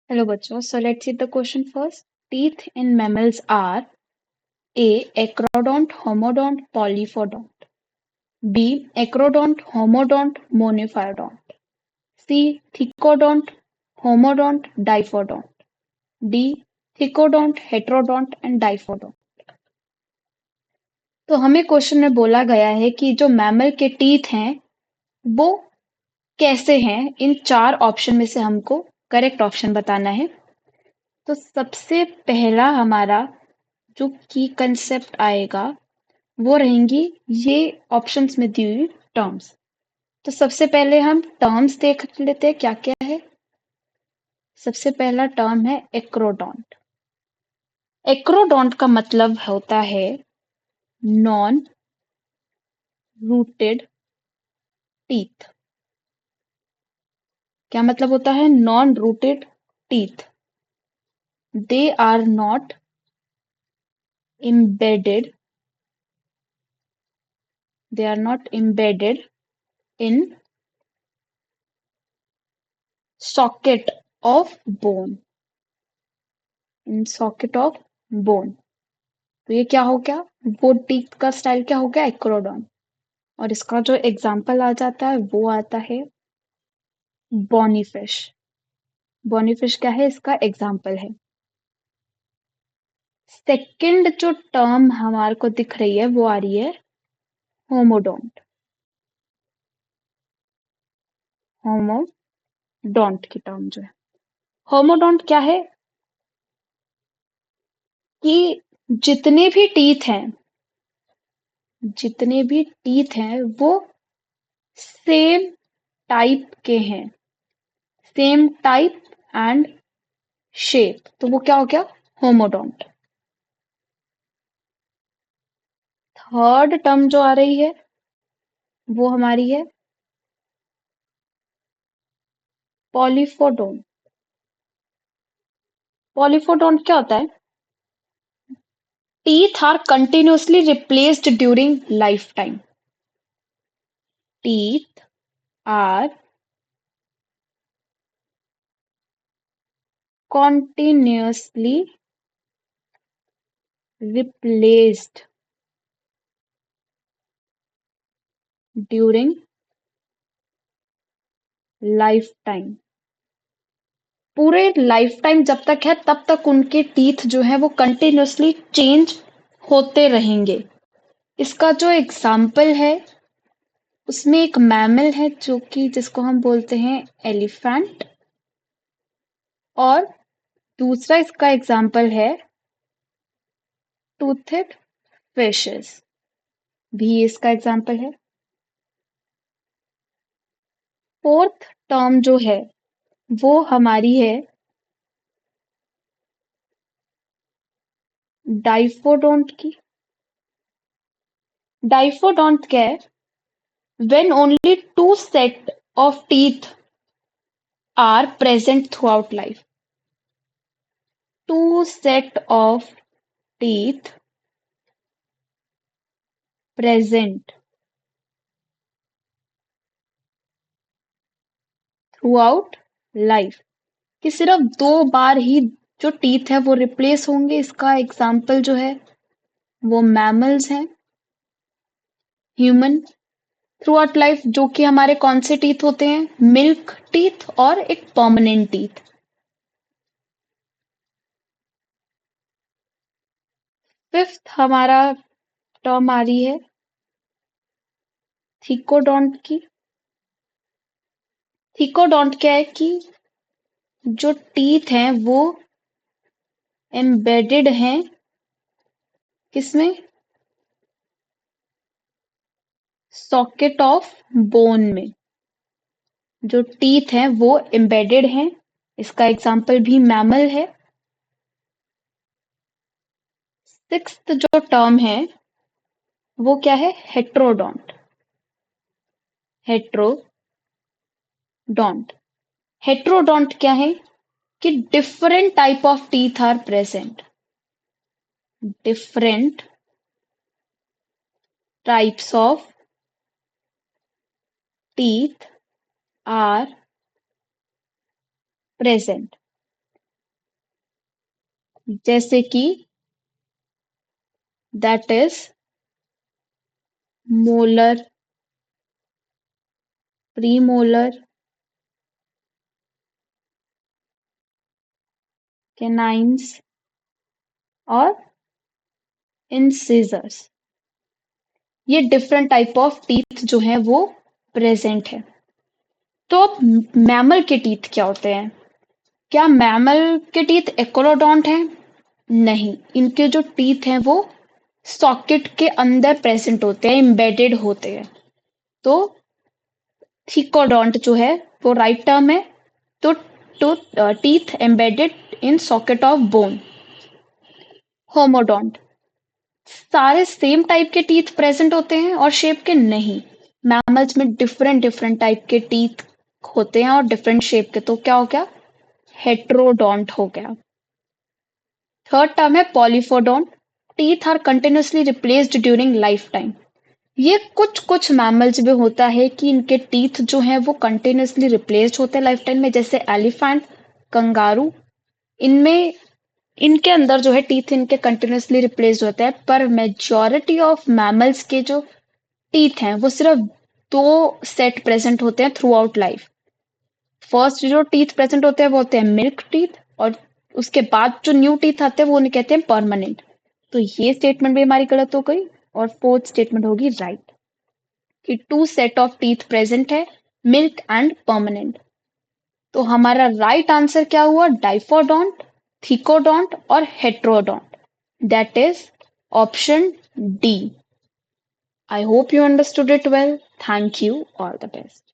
Hello, bachcho. So let's see the question first. Teeth in mammals are A. Ecrodont, homodont, polyphodont. B. Acrodont, homodont, monophyodont. C. Thecodont, homodont, diphodont. D. Thecodont, heterodont and diphodont. तो हमें question में बोला गया है कि जो mammal के teeth हैं वो कैसे हैं। इन चार ऑप्शन में से हमको करेक्ट ऑप्शन बताना है। तो सबसे पहला हमारा जो की कंसेप्ट आएगा वो रहेंगी ये ऑप्शंस में दी हुई टर्म्स। तो सबसे पहले हम टर्म्स देख लेते हैं क्या क्या है। सबसे पहला टर्म है एक्रोडोंट। एक्रोडोंट का मतलब होता है नॉन रूटेड टीथ। क्या मतलब होता है non rooted teeth? They are not embedded they are not embedded in socket of bone in socket of bone। तो ये क्या हो गया? वो टीथ का स्टाइल क्या हो गया? एक्रोडॉन। और इसका जो एग्जाम्पल आ जाता है वो आता है बॉनीफिश। बॉनीफिश क्या है? इसका एग्जाम्पल है। सेकंड जो टर्म हमारे को दिख रही है वो आ रही है होमोडोंट। होमोडोंट की टर्म जो है, होमोडोंट क्या है कि जितने भी टीथ हैं जितने भी टीथ हैं वो सेम टाइप के हैं। सेम टाइप एंड शेप, तो वो क्या हो गया? होमोडोंट। थर्ड टर्म जो आ रही है वो हमारी है पॉलीफोडोंट। पॉलीफोडोंट क्या होता है? Teeth are continuously replaced during life time. टीथ आर continuously replaced during lifetime। पूरे लाइफ टाइम जब तक है तब तक उनके टीथ जो है वो कंटिन्यूअसली चेंज होते रहेंगे। इसका जो एग्जाम्पल है उसमें एक मैमल है जो कि जिसको हम बोलते हैं एलिफेंट, और दूसरा इसका एग्जाम्पल है टूथेड फिशेस भी इसका एग्जाम्पल है। फोर्थ टर्म जो है वो हमारी है डाइफोडोंट की। डाइफोडोंट क्या है? when only two set of teeth are present throughout life। Two set of teeth present throughout life, कि सिर्फ दो बार ही जो टीथ है वो रिप्लेस होंगे। इसका एग्जाम्पल जो है वो मैमल्स हैं, ह्यूमन। थ्रू आउट लाइफ जो कि हमारे कौन से टीथ होते हैं? मिल्क टीथ और एक परमानेंट टीथ। फिफ्थ हमारा टर्म आ रही है थीकोडोंट की। थीकोडोंट क्या है कि जो टीथ हैं वो एम्बेडेड हैं किसमें? सॉकेट ऑफ बोन में। जो टीथ हैं वो एम्बेडेड हैं। इसका एग्जाम्पल भी मैमल है। सिक्स्थ जो टर्म है वो क्या है? हेट्रोडोंट। हेट्रोडोंट। हेट्रोडोंट क्या है कि different type of teeth are present. Different types of teeth are present. जैसे कि that is molar, premolar, canines और इंसिजर्स। ये डिफरेंट टाइप ऑफ टीथ जो है वो प्रेजेंट है। तो अब मैमल के टीथ क्या होते हैं? क्या मैमल के टीथ एक्रोडोंट हैं? नहीं, इनके जो टीथ हैं वो सॉकेट के अंदर प्रेजेंट होते हैं, एम्बेडेड होते हैं। तो थिकोडोंट जो है वो राइट टर्म है। तो तो teeth embedded in socket of bone. Homodont, सारे सेम टाइप के टीथ प्रेजेंट होते हैं और शेप के नहीं। मैमल्स में डिफरेंट डिफरेंट टाइप के टीथ होते हैं और डिफरेंट शेप के। तो क्या हो गया? हेट्रोडोंट हो गया। थर्ड टर्म है polyphyodont. Teeth are continuously replaced during life time. ये कुछ कुछ मैमल्स में होता है कि इनके टीथ जो हैं वो कंटिन्यूअसली रिप्लेस्ड होते हैं लाइफ टाइम में, जैसे एलिफेंट, कंगारू। इनमें इनके अंदर जो है टीथ इनके कंटिन्यूअसली रिप्लेस्ड होते हैं, पर मेजॉरिटी ऑफ मैमल्स के जो टीथ हैं वो सिर्फ दो सेट प्रेजेंट होते हैं थ्रू आउट लाइफ। फर्स्ट जो टीथ प्रेजेंट होते हैं वो होते हैं मिल्क टीथ, और उसके बाद जो न्यू टीथ आते हैं वो उन्हें कहते हैं परमानेंट। तो ये स्टेटमेंट भी हमारी गलत हो गई। और फोर्थ स्टेटमेंट होगी राइट, कि two set of teeth present है, मिल्क एंड परमानेंट। तो हमारा राइट आंसर क्या हुआ? डाइफोडोंट, थिकोडोंट और heterodont. That is option D. I hope you understood it well. Thank you. All the best.